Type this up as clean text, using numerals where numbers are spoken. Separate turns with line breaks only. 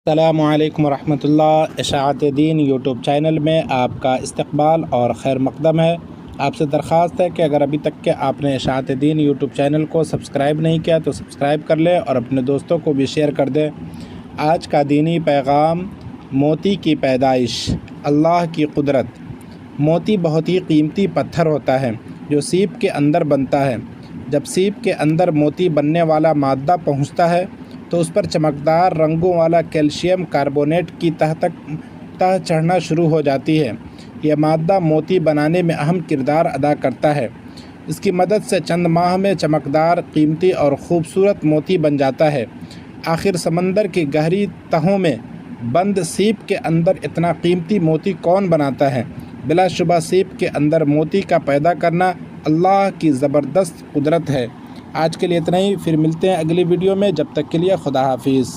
السلام علیکم ورحمۃ اللہ۔ اشاعت دین یوٹیوب چینل میں آپ کا استقبال اور خیر مقدم ہے۔ آپ سے درخواست ہے کہ اگر ابھی تک کہ آپ نے اشاعت دین یوٹیوب چینل کو سبسکرائب نہیں کیا تو سبسکرائب کر لیں اور اپنے دوستوں کو بھی شیئر کر دیں۔ آج کا دینی پیغام: موتی کی پیدائش، اللہ کی قدرت۔ موتی بہت ہی قیمتی پتھر ہوتا ہے جو سیپ کے اندر بنتا ہے۔ جب سیپ کے اندر موتی بننے والا مادہ پہنچتا ہے تو اس پر چمکدار رنگوں والا کیلشیم کاربونیٹ کی تہ چڑھنا شروع ہو جاتی ہے۔ یہ مادہ موتی بنانے میں اہم کردار ادا کرتا ہے۔ اس کی مدد سے چند ماہ میں چمکدار، قیمتی اور خوبصورت موتی بن جاتا ہے۔ آخر سمندر کی گہری تہوں میں بند سیپ کے اندر اتنا قیمتی موتی کون بناتا ہے؟ بلا شبہ سیپ کے اندر موتی کا پیدا کرنا اللہ کی زبردست قدرت ہے۔ آج کے لیے اتنا ہی، پھر ملتے ہیں اگلی ویڈیو میں۔ جب تک کے لیے خدا حافظ۔